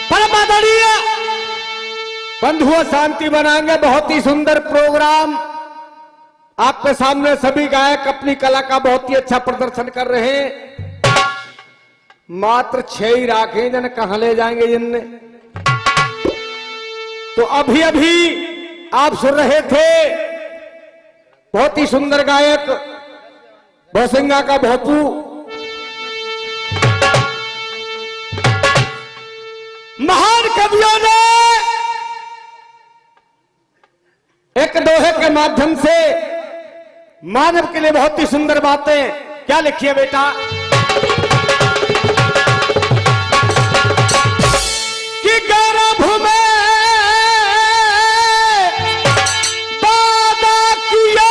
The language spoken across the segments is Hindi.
परम आदरणीय बंधुओं, शांति बनाएंगे। बहुत ही सुंदर प्रोग्राम आपके सामने। सभी गायक अपनी कला का बहुत ही अच्छा प्रदर्शन कर रहे हैं। मात्र 6 ही राखे, जन कहां ले जाएंगे जिनने। तो अभी अभी आप सुन रहे थे बहुत ही सुंदर गायक भोसिंगा का भोपू। महान कवियों ने एक दोहे के माध्यम से मानव के लिए बहुत ही सुंदर बातें क्या लिखी है बेटा कि गर्भ में पैदा किया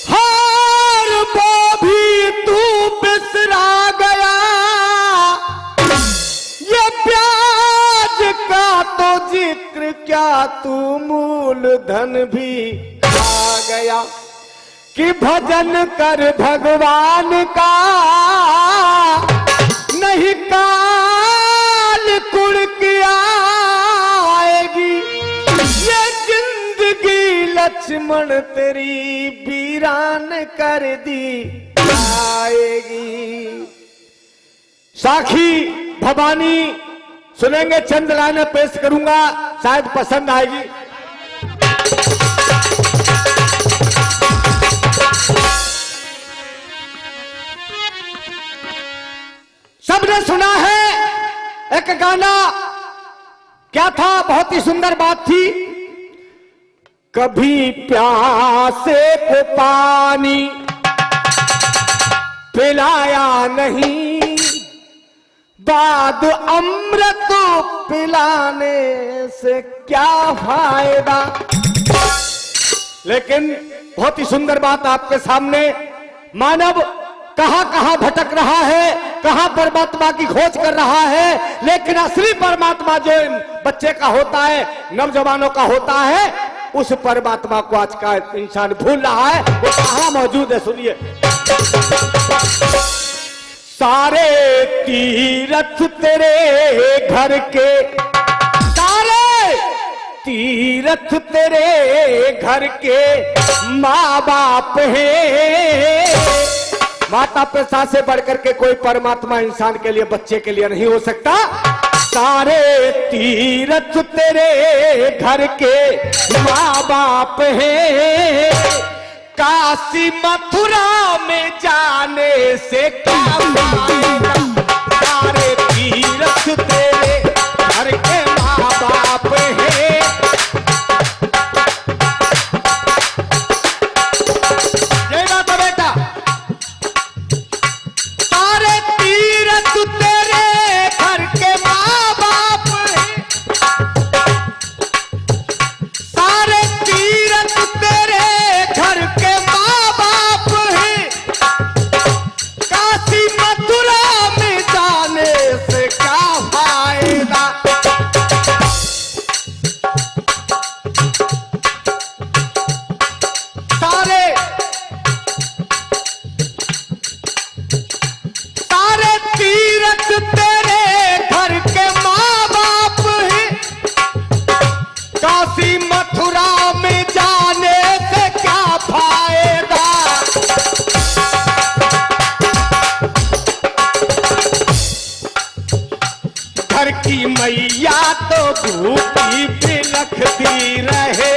हर वो भी तू बिसरा गया, ये प्याज का तो जिक्र क्या तू मूलधन भी खा गया। कि भजन कर भगवान का, नहीं काल कुड़ के आएगी ये जिंदगी। लक्ष्मण तेरी वीरान कर दी आएगी। साखी भवानी सुनेंगे, चंद लाइनें पेश करूंगा, शायद पसंद आएगी। सबने सुना है एक गाना, क्या था, बहुत ही सुंदर बात थी। कभी प्यासे को पानी पिलाया नहीं, बाद अमृत पिलाने से क्या फायदा। लेकिन बहुत ही सुंदर बात आपके सामने, मानव कहां कहां भटक रहा है, कहां परमात्मा की खोज कर रहा है, लेकिन असली परमात्मा जो बच्चे का होता है, नौजवानों का होता है, उस परमात्मा को आज का इंसान भूल रहा है। वो कहां मौजूद है, सुनिए। सारे तीरथ तेरे घर के, सारे तीरथ तेरे घर के माँ बाप हैं। माता पिता से बढ़कर के कोई परमात्मा इंसान के लिए, बच्चे के लिए नहीं हो सकता। सारे तीरथ तेरे घर के माँ बाप हैं, काशी मथुरा में जाने से क्या फायदा। सारे तीरथ तेरे घर के माँ बाप हैं। जयगा तो बेटा, सारे तीरथ तेरे घर के माँ बाप हैं। सारे तीरथ तेरे घर के माँ बाप हैं। काशी मथुरा में जाने से क्या फायदा। सारे तीरथ तेरे घर के माँ बाप हैं। काशी मथुरा में जाने से क्या फायदा। घर की मैया तो भूखी बिलखती रहे,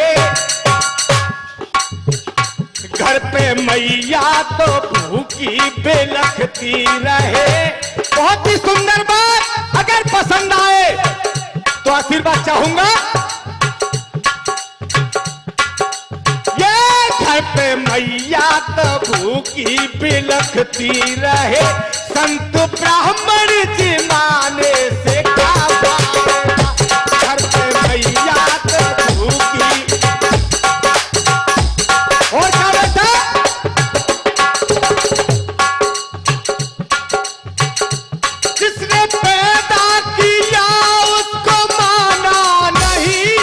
घर पे मैया तो भूखी बिलखती रहे। बहुत ही सुंदर बात, अगर पसंद आए तो आशीर्वाद चाहूंगा। ये घर पे मैया तो भूखी बिलखती रहे, संत ब्राह्मण जी माने से क्या फायदा। घर पे मैया तो भूखी, और क्या बेटा, जिसने पैदा किया उसको माना नहीं,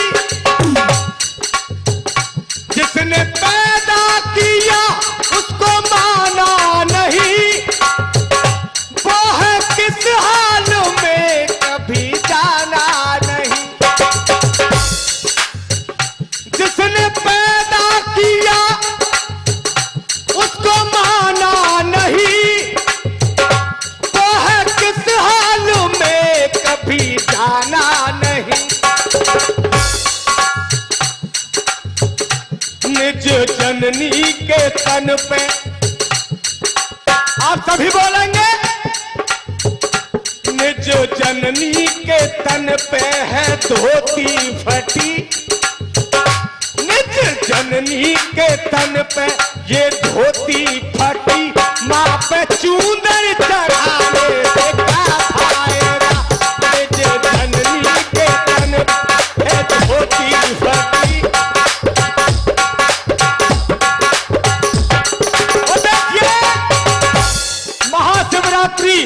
पैदा किया उसको माना नहीं, तो है किस हाल में कभी जाना नहीं। निज जननी के तन पे, आप सभी बोलेंगे, निज जननी के तन पे है धोती फटी, निज जननी के तन पे ये धोती फटी, माँ पे चूंदर चढ़ाने से क्या फायदा, निज जननी के तन पे धोती फटी। महाशिवरात्रि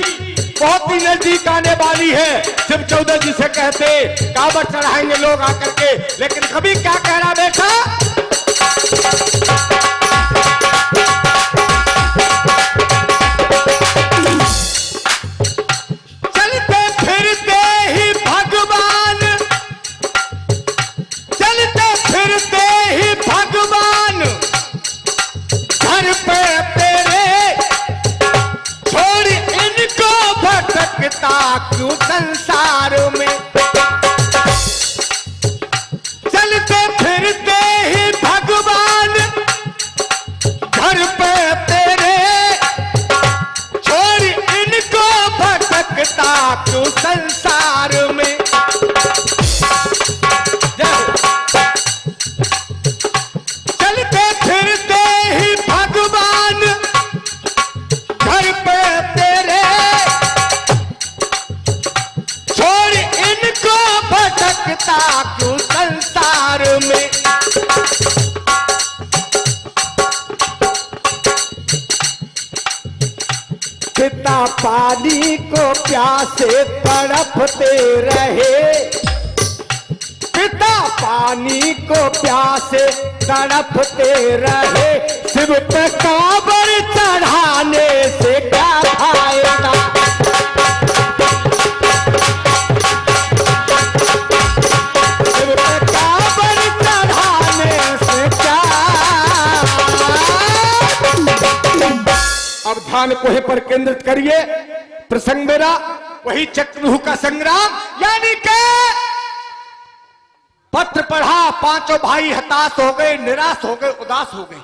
बहुत ही नजदीक आने वाली है। शिव चौदह जी से कहते कावड़ चढ़ाएंगे लोग आकर के, लेकिन कभी क्या कह रहा बेटा, चलते फिरते ही भगवान, चलते फिरते ही भगवान घर पे तेरे, छोड़ इनको भटकता क्यों संसार में। चलते फिरते ही भगवान घर पे तेरे, छोड़ इनको भटकता क्यों संसार में। चलते फिरते ही भगवान घर पे तेरे, छोड़ इनको भटकता क्यों संसार में। पिता पानी को प्यासे तड़पते रहे, पिता पानी को प्यासे तड़पते रहे, शिव पे कांवर चढ़ाने से क्या फायदा, शिव पे कांवर चढ़ाने से क्या। अब ध्यान कोहे पर केंद्रित करिए, प्रसंग मेरा वही चक्रव्यूह का संग्राम, यानी के पत्र पढ़ा, पांचों भाई हताश हो गए, निराश हो गए, उदास हो गए,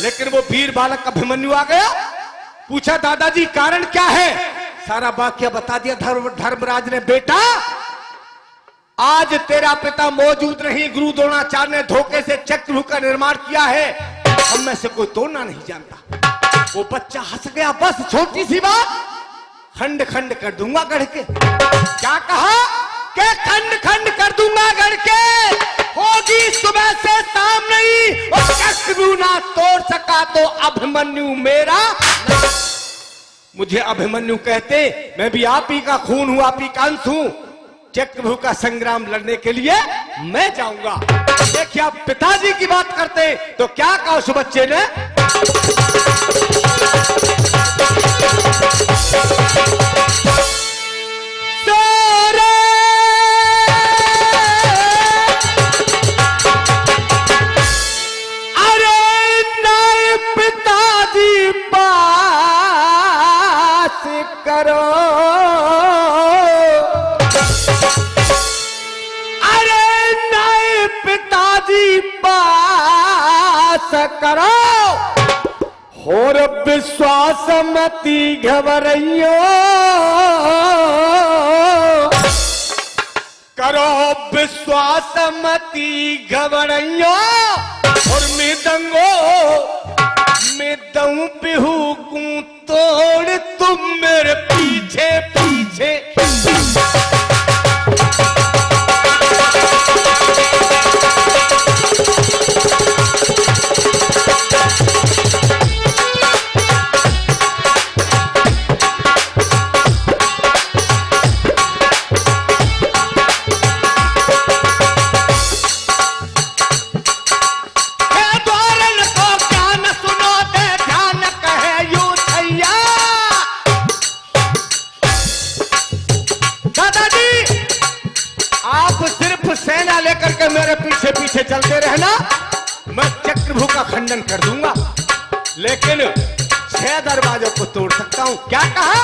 लेकिन वो वीर बालक अभिमन्यु आ गया। पूछा दादाजी कारण क्या है, सारा वाक्य बता दिया धर्मराज ने। बेटा आज तेरा पिता मौजूद नहीं, गुरु द्रोणाचार्य ने धोखे से चक्रव्यूह का निर्माण किया है, हम में से कोई तोड़ना नहीं जानता। वो बच्चा हंस गया, बस छोटी सी बात, खंड खंड कर दूंगा गढ़ के। क्या कहा कि खंड खंड कर दूंगा गढ़ के, होगी सुबह से शाम नहीं, और चक्रव्यूह ना तोड़ सका तो अभिमन्यु मेरा। मुझे अभिमन्यु कहते, मैं भी आप ही का खून हूं, आप ही का अंश हूं, चक्रव्यूह का संग्राम लड़ने के लिए मैं जाऊंगा। देखिए आप पिताजी की बात करते तो क्या कहा उस बच्चे ने, करो, अरे नए पिताजी पास करो, और विश्वास मती घबराइयो, करो विश्वास मती घबराइयो, और मृदंगो मैं दऊं पिहू कूं तोड़ तुम मेरे पीछे पीछे। मेरे पीछे पीछे चलते रहना, मैं चक्रव्यूह का खंडन कर दूंगा, लेकिन 6 दरवाजों को तोड़ सकता हूं। क्या कहा?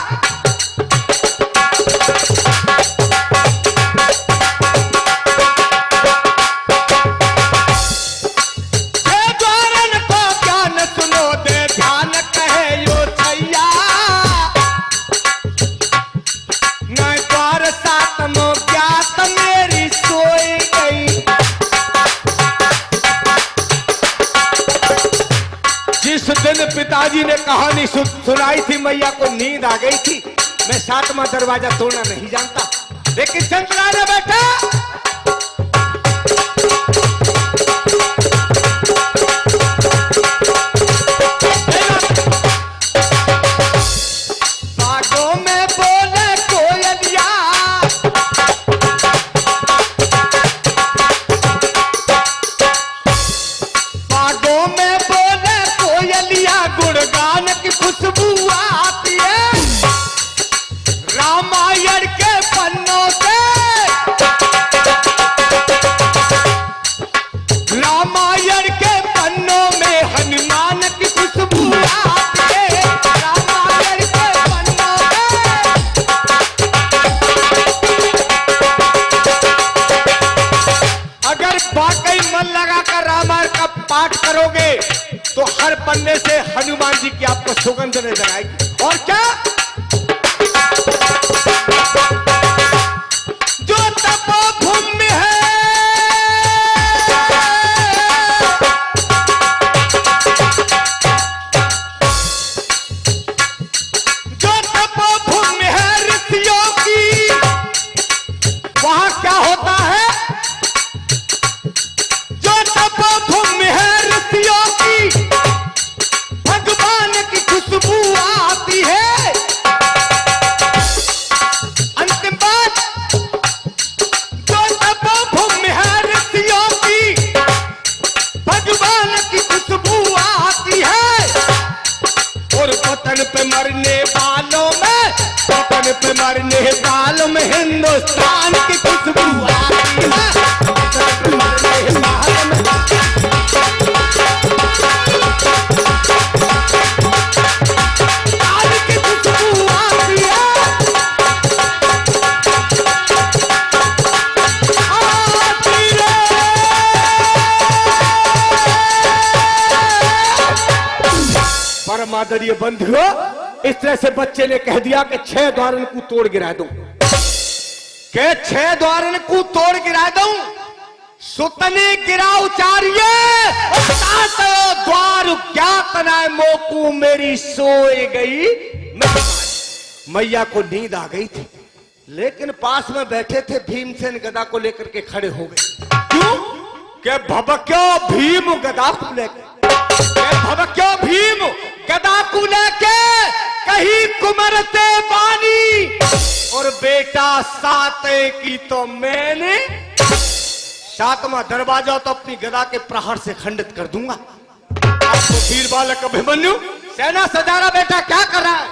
पिताजी ने कहानी सुनाई थी, मैया को नींद आ गई थी। मैं 7वां दरवाजा तोड़ना नहीं जानता, लेकिन चंद्राना बेटा बागों में बोले कोयलिया, बागों में बोले कोयलिया, गुणगान की खुशबू आती है रामायण के पन्नों से, रामायण के पन्नों में हनुमान की खुशबू आती है रामायण के पन्नों में। अगर वाकई मन लगाकर रामायण का पाठ करोगे तो हर पन्ने से हनुमान जी की आपको सुगंध नजर आएगी। और क्या? जो तपोभूमि है, जो तपोभूमि है ऋषियों की, वहां क्या होता है? जो तपोभूमि है ऋषियों की, भगवान की खुशबू आती है। अंतिम बात, जो तपोभूमि है ऋषियों की, भगवान की खुशबू आती है। और वतन पे मरने वालों में, वतन पे मरने वालों में हिंदुस्तान की खुशबू आती है। वतन पे मरने वालों में परमादरणीय बंधुओं, इस तरह से बच्चे ने कह दिया कि 6 द्वारन को तोड़ गिरा दूं, के 6 द्वारन को तोड़ गिरा दूं। सुतनी गिरा उचारिये द्वार क्या तनाए मोकू मेरी सोए गई। मैया को नींद आ गई थी, लेकिन पास में बैठे थे भीमसेन गदा को लेकर के खड़े हो गए। क्यों? के भबक्यो भीम गदा को लेकर, भबक्यो भीम गदा को लेके कहीं कुमरते बानी, और बेटा साते की तो मैंने 7वां दरवाजा तो अपनी गदा के प्रहार से खंडित कर दूंगा। आपको वीर बालक अभिमन्यु सेना सजा रहा, बेटा क्या कर रहा है?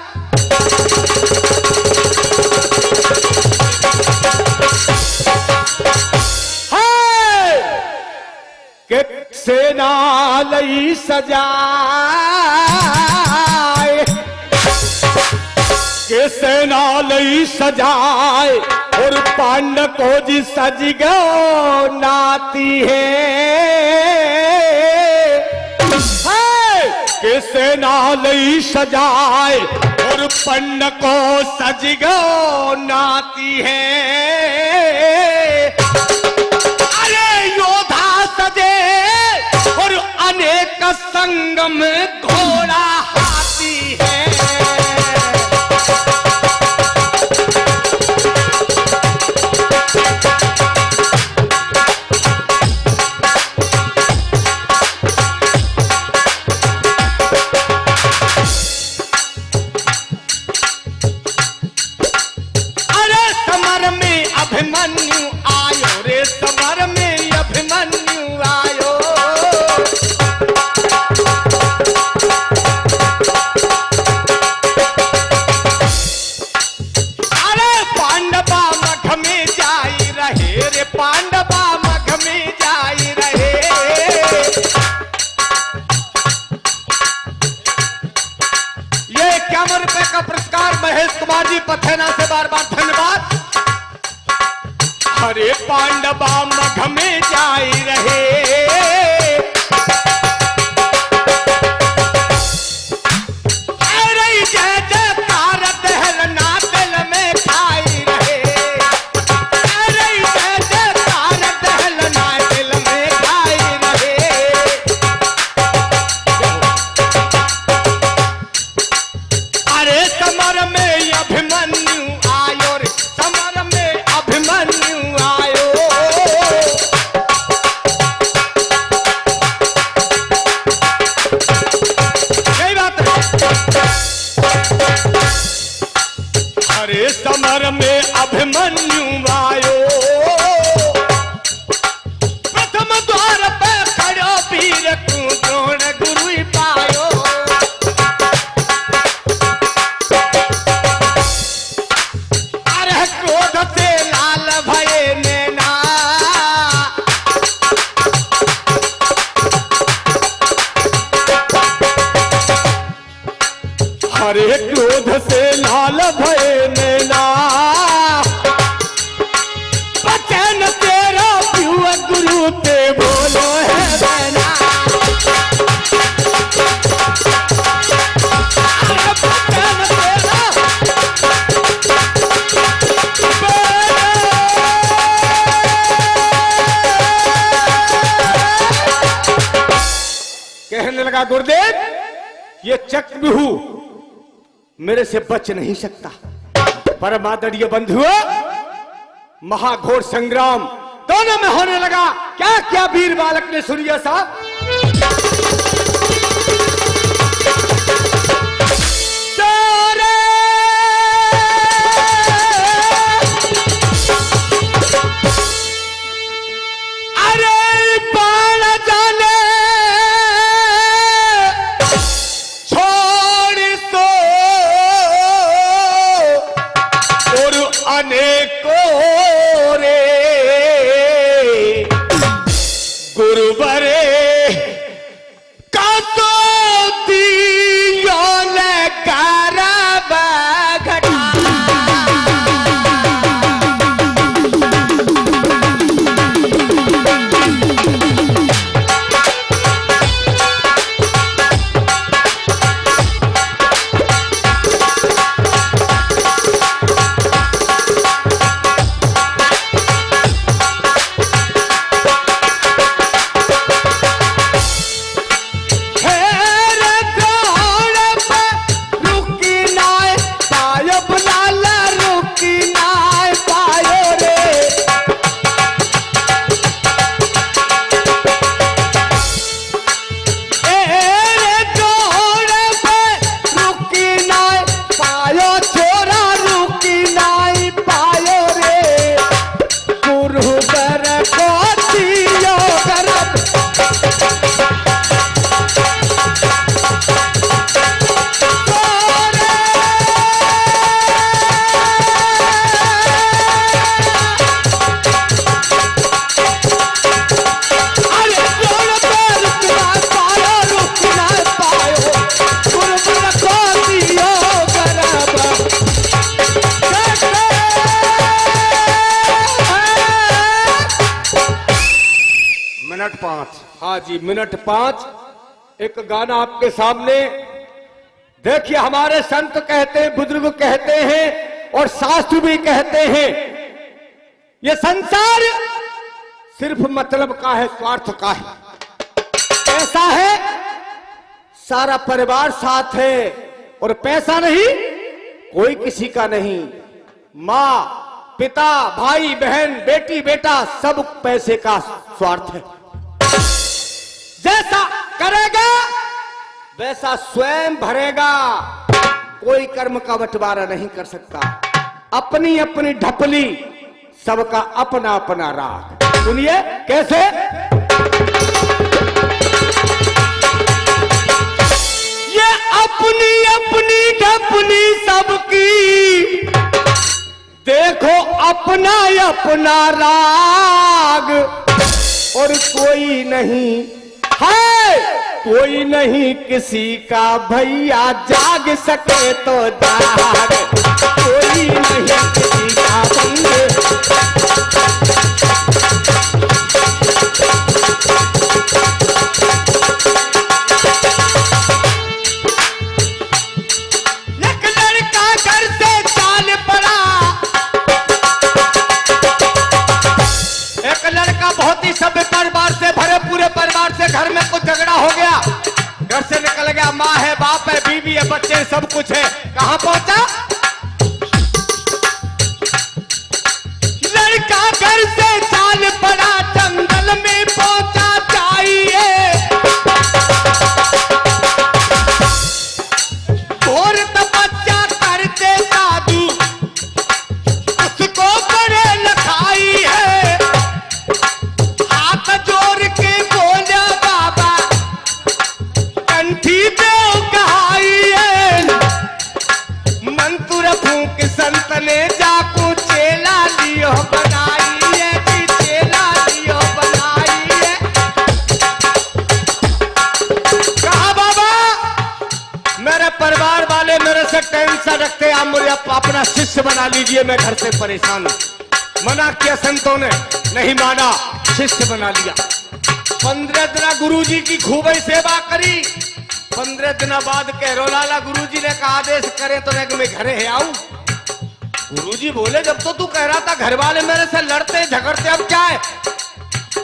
कि सेना लई सजाए, के सेना लई सजाए, और पांड को जी सज गो नाती है। के सेना लई सजाए, और पंड को सज गो नाती है। अरे योद्धा सजे और अनेक संगम घोड़ा हाथी है। अभिमन्यु आयो रे समर में, अभिमन्यु आयो। महेश कुमार जी पथेना से बार बार धन्यवाद। हरे पांडवा मघ में जाई रहे, अरे जय जयकार दहलना दिल में खाई रहे, अरे जय जयकार दहलना दिल में खाई रहे। अरे समर में अभिमन्यु आयो रे, समर में अभिमन्यु आयो। यही बात है। अरे समर में अभिमन्यु आयो, प्रथम द्वार पे खड़ो वीर तू द्रोण गुरु पायो। अरे क्रोध से लाल भये नैना, हरे क्रोध से लाल भये नैना, बचन तेरा प्यू गुरु ते बोलो है बना। अरे बचन तेरा कहने लगा गुरुदेव ये चक्रव्यूह मेरे से बच नहीं सकता। परमादरणीय बंधुओं, महाघोर संग्राम दोनों में होने लगा। क्या क्या वीर बालक ने सुनिए साहब। अरे बाण जाने अनेकों रे गुरुवरे का तो दियो लकारा घटा। मिनट 5। हाँ जी, मिनट 5। एक गाना आपके सामने। देखिए, हमारे संत कहते हैं, बुजुर्ग कहते हैं और शास्त्र भी कहते हैं, ये संसार सिर्फ मतलब का है, स्वार्थ का है। ऐसा है, सारा परिवार साथ है और पैसा नहीं, कोई किसी का नहीं। माँ, पिता, भाई, बहन, बेटी, बेटा, सब पैसे का स्वार्थ है। जैसा करेगा वैसा स्वयं भरेगा, कोई कर्म का बंटवारा नहीं कर सकता। अपनी अपनी ढपली, सबका अपना अपना राग। सुनिए कैसे। ये अपनी अपनी ढपली सबकी, देखो अपना अपना राग, और कोई नहीं है कोई नहीं किसी का भैया, जाग सके तो जाग, कोई नहीं किसी का बंदे। एक लड़का घर से चाल पड़ा, एक लड़का बहुत ही सभ्य परिवार से भरे पूरे परिवार से, घर में कुछ झगड़ा हो गया, घर से निकल गया, माँ है, बाप है, बीवी है, बच्चे, सब कुछ है। कहां पहुंचा? लड़का घर से चाल पड़ा, जंगल में पहुंचा चाहिए, घोर तपस्या करते साधु उसको बड़े लखाई है। हाथ जोड़ के बोला बाबा, कंठी पे कहाई है, मंत्र फूंक संत ने जाकू चेला लियो बनाई है, कि चेला लियो बनाई है। कहा बाबा, मेरे परिवार वाले मेरे से टेंशन रखते, आप मुझे अपना शिष्य बना लीजिए, मैं घर से परेशान हूं। मना किया संतों ने, नहीं माना, शिष्य बना लिया। 15 दिन गुरुजी की खूब ही सेवा करी। 15 दिन बाद कह लाला गुरुजी ने कहा आदेश करें तो मैं घरे है आऊं। गुरुजी बोले जब तो तू कह रहा था घर वाले मेरे से लड़ते झगड़ते, अब क्या है?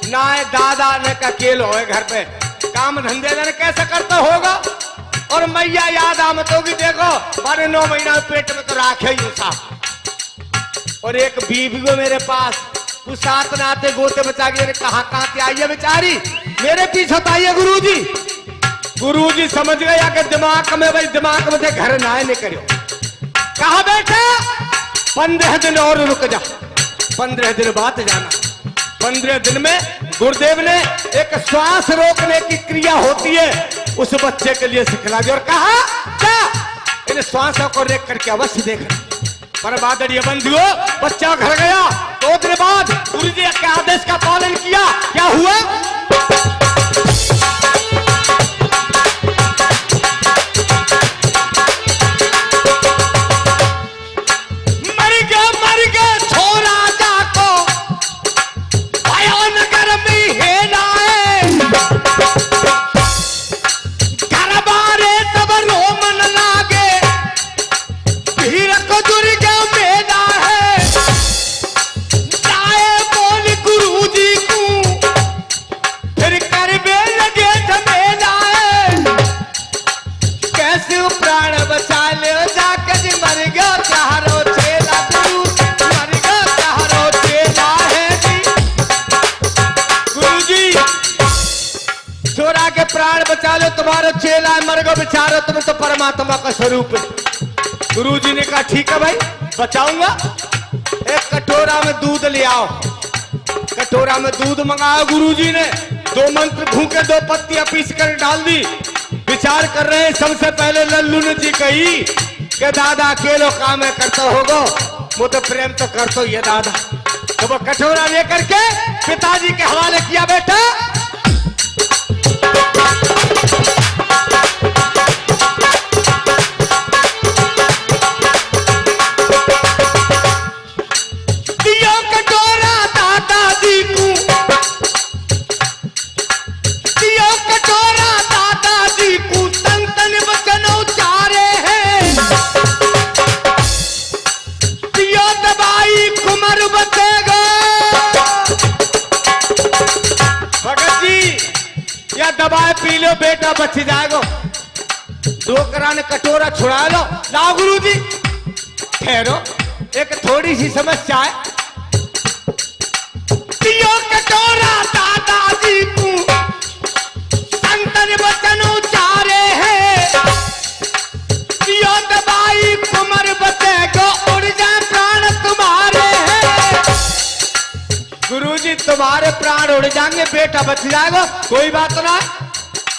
ना है दादा ने का अकेलो है घर पे, काम धंधे ने कैसे करता होगा। और मैया याद आमत होगी, देखो 9 महीना पेट में तो राखे ही साहब। और एक बीवी को मेरे पास, उस साथ नाते गोते बचा के कहाँ से आई है बेचारी, मेरे पीछे तो आई है गुरुजी। गुरुजी समझ गया कि दिमाग में, भाई दिमाग में घर ना है, नहीं करियो। कहा बेटा 15 दिन और रुक जा, 15 दिन बाद जाना। 15 दिन में गुरुदेव ने एक श्वास रोकने की क्रिया होती है उस बच्चे के लिए सिखला दी, और कहा क्या इन श्वासों को रेख करके अवश्य देखना। पर बादल ये बंदियों, बच्चा घर गया, 2 दिन बाद गुरुजी के आदेश का पालन किया। क्या हुआ? मर गया छोरा जाको भयानगर में हेला है, घर बारे तब रोमन लागे, भीड़ को दुर्गा मेला है। जाए बोल गुरुजी को, फिर करबे लगे झमेला है, कैसे प्राण बचा ले जाके जी मर गया चारो चेला, गुरु मर गया चारो चेला है जी। गुरुजी छोरा के प्राण बचा लो, तुम्हारा चेला मर गया बेचारो, तुम तो परमात्मा का स्वरूप है। गुरुजी ने कहा ठीक है भाई बचाऊंगा। एक कटोरा में दूध ले आओ, कटोरा में दूध मंगाया गुरुजी ने, 2 मंत्र भूखे 2 पत्तियां पीस कर डाल दी। विचार कर रहे हैं, सबसे पहले लल्लू ने जी कही कि दादा अकेलो काम है करता होगा, वो तो प्रेम तो करता ही है दादा। तो वो कटोरा लेकर के पिताजी के हवाले किया। बेटा दियो कटोरा दादाजी को, दियो कटोरा दादाजी को, संतन वचन उचारे हैं, दियो दवाई कुमर बचेगा। भगत जी या दवाई पी लो बेटा बच जाएगा। डोकरा ने कटोरा छुड़ा लो, लाओ गुरुजी। ठहरो, एक थोड़ी सी समस्या है। दियो कटोरा दादाजी को, संतन वचन उचारे हैं, दियो दवाई कुमर बचेगा, उड़ जाए प्राण तुम्हारे हैं। गुरुजी तुम्हारे प्राण उड़ जाएंगे, बेटा बच जाएगा, कोई बात ना।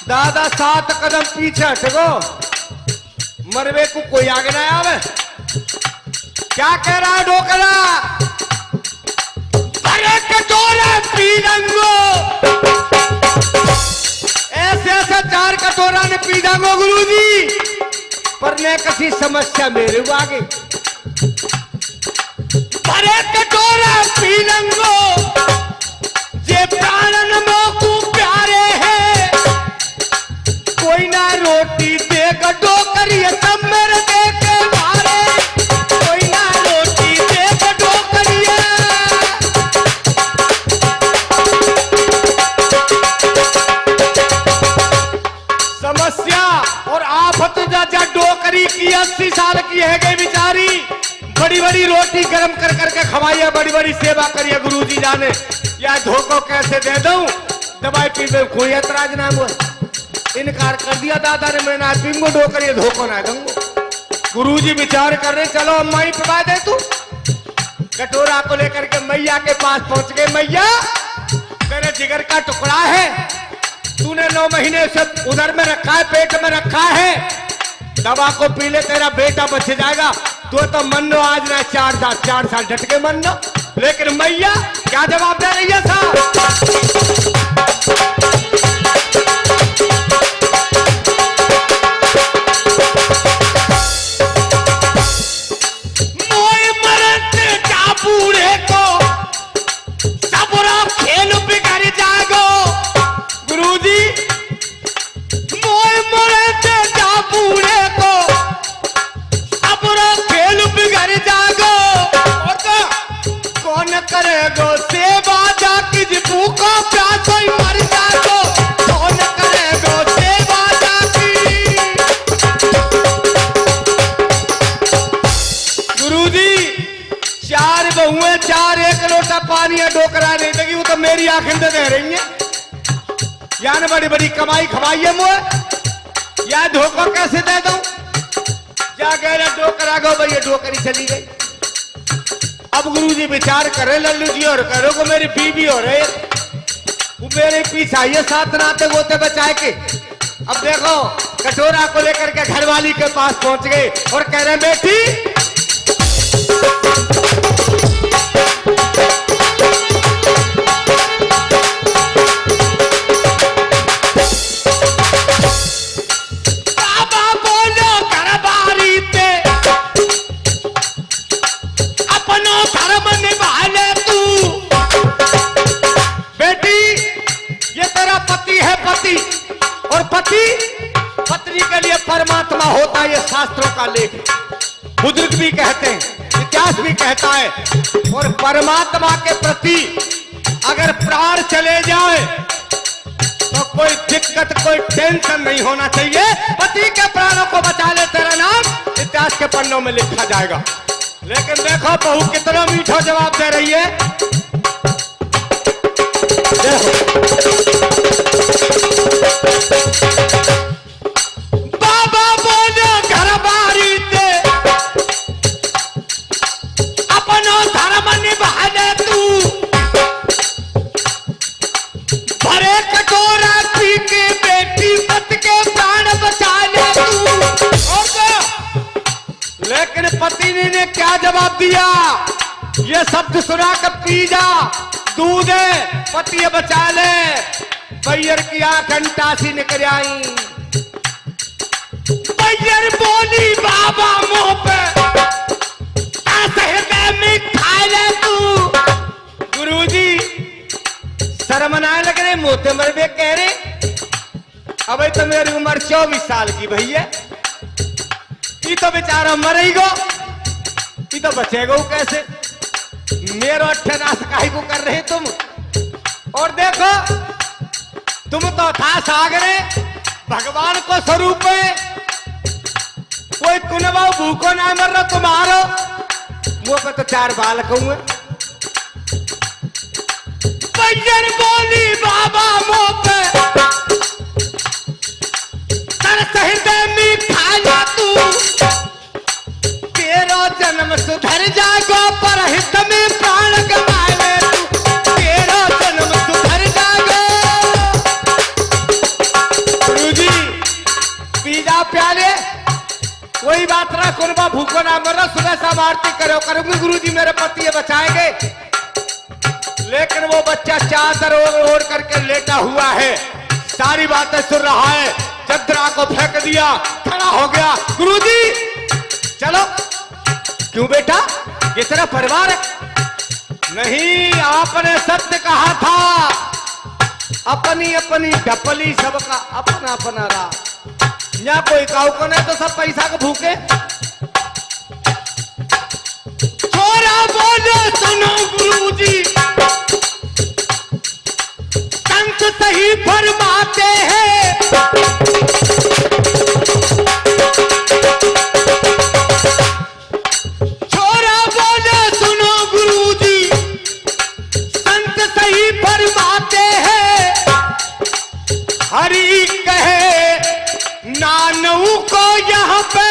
दादा 7 कदम पीछे हटगो, मरवे को कोई आगे ना आवे। क्या कह रहा है डोकरा? अरे कटोरा पी लंगो, ऐसे ऐसे 4 कटोरा ने पी जाऊंगा गुरुजी, पर ने किसी समस्या मेरे आगे। भरे कटोरा पी लंगो जे प्राणन मोकू प्यारे है, कोई ना रोटी दे गडो करिए सब मेरे दे के मारे, कोई ना रोटी दे गडो करिए। समस्या और आफत जा डोकरी की 80 साल की है गई बेचारी, बड़ी बड़ी रोटी गरम कर करके खवाइए, बड़ी बड़ी सेवा करिए गुरुजी जाने। या धोखो कैसे दे दूं, दवाई पी में कोई ऐतराज ना हुआ, इनकार कर दिया दादा ने, मैं ना पीऊंगा डोकरी धोखो ना दूंगा। गुरुजी विचार कर रहे, चलो अम्मा ही पिला दे तू। कटोरा को लेकर के मैया के पास पहुंच गए। मैया तेरे जिगर का टुकड़ा है, तूने 9 महीने से उधर में रखा है, पेट में रखा है, दवा को पी ले तेरा बेटा बच जाएगा। तो मन लो आज ना 4 साल डट के मन लो। लेकिन मैया क्या जवाब दे रही है साहब? मोए मरते जा बूढ़े को सबरा खेल बिगड़ जागो। गुरुजी मोए मरते जा बूढ़े को सबरा खेल बिगड़ जागो। कौन करेगो सेवा जाकी भूखो प्यासो ही मर जागो, कौन करेगो सेवा जाकी। गुरुजी 4 बहुएं 4 1 लोटा पानी या डोकरा नहीं देगी, वो तो मेरी आंखें दे रही है। यानी बड़ी बड़ी कमाई खवाई है मुझे, या धोखा कैसे दे दूं? क्या कह रहे डोकरा गो भैया, डोकरी चली गई। अब गुरुजी विचार करे लल्लू जी और करो को मेरी बीवी हो रहे, वो मेरे पीछे आइए 7 नाते गोते बचाए के। अब देखो कटोरा को लेकर के घरवाली के पास पहुंच गए और कह रहे बेटी पत्नी के लिए परमात्मा होता है, ये शास्त्रों का लेख, बुजुर्ग भी कहते हैं, इतिहास भी कहता है। और परमात्मा के प्रति अगर प्राण चले जाए तो कोई दिक्कत कोई टेंशन नहीं होना चाहिए। पति के प्राणों को बचा ले, तेरा नाम इतिहास के पन्नों में लिखा जाएगा। लेकिन देखो बहू कितना मीठा जवाब दे रही है। बाबा बोलो घर बारी ते अपनो धर्म निभा ले तू, भरे कटोरा पी के बेटी पत के प्राण बचा ले तू। लेकिन पति ने क्या जवाब दिया? ये शब्द सुना कर पी जा, दूध है पति बचा ले। बैयर की 8 घंटा सी निकल आई, बैयर बोली बाबा मुंह पे हृदय में खा ले तू। गुरुजी शर्म ना लग रहे, मोते मरबे कह रहे। अब तो मेरी उम्र 24 साल की भैया, ये तो बेचारा मरेगा, ये तो बचेगा कैसे? मेरो 18 सकाई को कर रहे तुम। और देखो तुम तो था सागरे भगवान को स्वरूप है, कोई कुनवा भूखो ना मर रहा तुम्हारो मुंह पे तो 4 बाल कहूँ। बैयर बोली बाबा मुंह पे सर हृदय में खा जा तू, तेरा जन्म सुधर जाएगा पर हित में प्राण गवा ले तू, तेरा जन्म सुधर जाएगा। गुरुजी पीजा प्याले कोई बात ना, कुनबा भूखो ना मरो, सुबह शाम आरती करो करूंगी गुरुजी मेरे पति बचाएंगे। लेकिन वो बच्चा चादर ओढ़ करके लेटा हुआ है, सारी बातें सुन रहा है। चद्रा को फेंक दिया, खड़ा हो गया। गुरुजी चलो। क्यों बेटा, ये तेरा परिवार है? नहीं, आपने सत्य कहा था, अपनी अपनी ढपली सबका अपना अपना रहा। यहाँ कोई काऊ को नहीं तो सब पैसा को भूखे। छोरा बोलो सुनो गुरुजी, संत सही फरमाते हैं, छोरा बोलो सुनो गुरुजी, संत सही फरमाते हैं, हरि कहे नानऊ को यहाँ पे